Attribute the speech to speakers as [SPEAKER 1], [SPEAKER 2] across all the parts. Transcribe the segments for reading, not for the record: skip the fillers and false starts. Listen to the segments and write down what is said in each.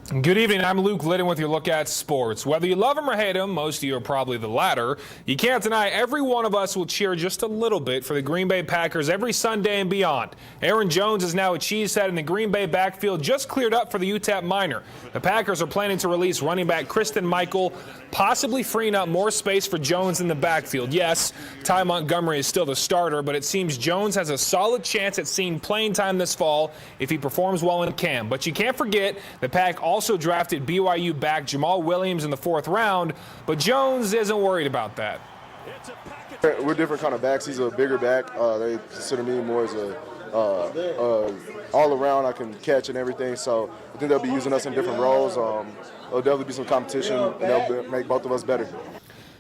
[SPEAKER 1] Good evening. I'm Luke Lyddon with your look at sports. Whether you love him or hate him, most of you are probably the latter. You can't deny every one of us will cheer just a little bit for the Green Bay Packers every Sunday and beyond. Aaron Jones is now a cheesehead in the Green Bay backfield, just cleared up for the UTEP minor. The Packers are planning to release running back Kristen Michael, possibly freeing up more space for Jones in the backfield. Yes, Ty Montgomery is still the starter, but it seems Jones has a solid chance at seeing playing time this fall if he performs well in camp. But you can't forget the Pack also drafted BYU back Jamal Williams in the 4th round, but Jones isn't worried about that.
[SPEAKER 2] We're different kind of backs. He's a bigger back. They consider me more as a all around. I can catch and everything. So I think they'll be using us in different roles. There'll definitely be some competition, and they'll make both of us better.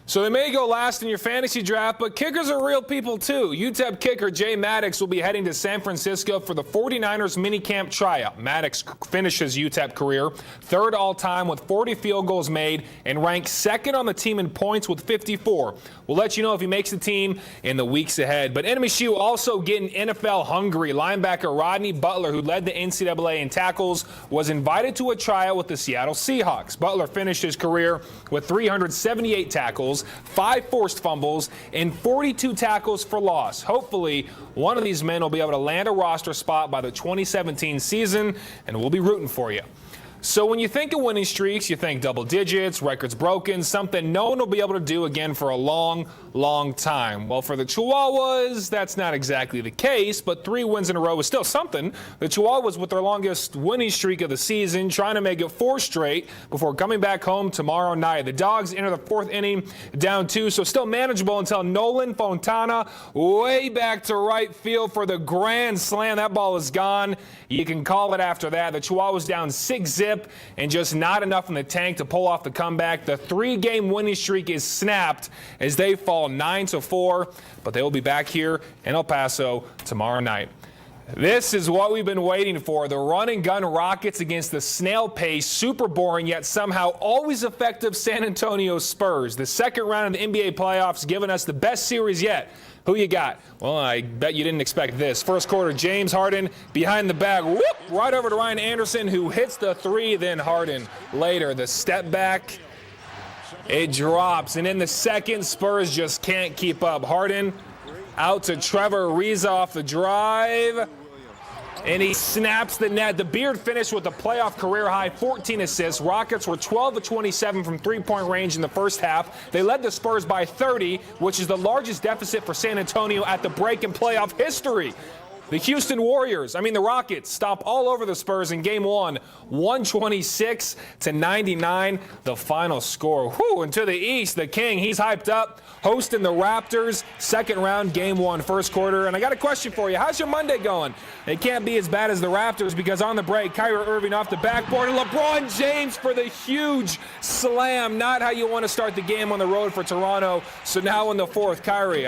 [SPEAKER 1] So they may go last in your fantasy draft, but kickers are real people too. UTEP kicker Jay Maddox will be heading to San Francisco for the 49ers minicamp tryout. Maddox finished his UTEP career 3rd all-time with 40 field goals made and ranked 2nd on the team in points with 54. We'll let you know if he makes the team in the weeks ahead. But NMSU also getting NFL hungry. Linebacker Rodney Butler, who led the NCAA in tackles, was invited to a tryout with the Seattle Seahawks. Butler finished his career with 378 tackles, 5 forced fumbles, and 42 tackles for loss. Hopefully, one of these men will be able to land a roster spot by the 2017 season, and we'll be rooting for you. So when you think of winning streaks, you think double digits, records broken, something no one will be able to do again for a long, long time. Well, for the Chihuahuas, that's not exactly the case, but 3 wins in a row is still something. The Chihuahuas with their longest winning streak of the season, trying to make it 4 straight before coming back home tomorrow night. The Dogs enter the 4th inning down 2, so still manageable until Nolan Fontana way back to right field for the grand slam. That ball is gone. You can call it after that. The Chihuahuas down 6-0. And just not enough in the tank to pull off the comeback. The 3-game winning streak is snapped as they fall 9-4, but they will be back here in El Paso tomorrow night. This is what we've been waiting for. The run-and-gun Rockets against the snail-paced, super boring, yet somehow always effective San Antonio Spurs. The 2nd round of the NBA playoffs giving us the best series yet. Who you got? Well, I bet you didn't expect this. First quarter, James Harden behind the back. Whoop! Right over to Ryan Anderson, who hits the 3. Then Harden later. The step back. It drops. And in the second, Spurs just can't keep up. Harden out to Trevor Ariza off the drive. And he snaps the net. The Beard finished with a playoff career-high 14 assists. Rockets were 12-27 from three-point range in the first half. They led the Spurs by 30, which is the largest deficit for San Antonio at the break in playoff history. The the Rockets stop all over the Spurs in Game 1, 126-99, the final score. Whew, and to the East, the King, he's hyped up, hosting the Raptors, 2nd round, Game 1, first quarter. And I got a question for you. How's your Monday going? It can't be as bad as the Raptors because on the break, Kyrie Irving off the backboard, and LeBron James for the huge slam. Not how you want to start the game on the road for Toronto. So now in the 4th, Kyrie,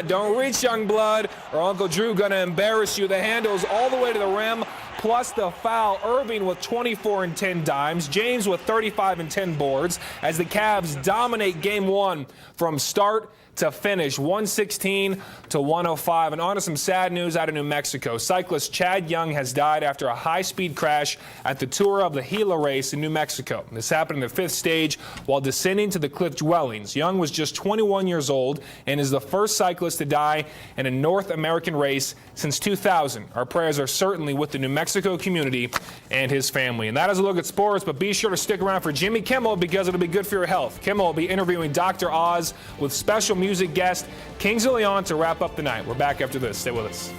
[SPEAKER 1] don't reach, young blood, or Uncle Drew gonna embarrass you. The handles all the way to the rim, plus the foul. Irving with 24 and 10 dimes. James with 35 and 10 boards as the Cavs dominate Game 1 from start to finish, 116-105. And on to some sad news out of New Mexico. Cyclist Chad Young has died after a high-speed crash at the Tour of the Gila race in New Mexico. This happened in the 5th stage while descending to the cliff dwellings. Young was just 21 years old and is the first cyclist to die in a North American race since 2000. Our prayers are certainly with the New Mexico community and his family. And that is a look at sports, but be sure to stick around for Jimmy Kimmel because it'll be good for your health. Kimmel will be interviewing Dr. Oz with special music guest Kings of Leon to wrap up the night. We're back after this. Stay with us.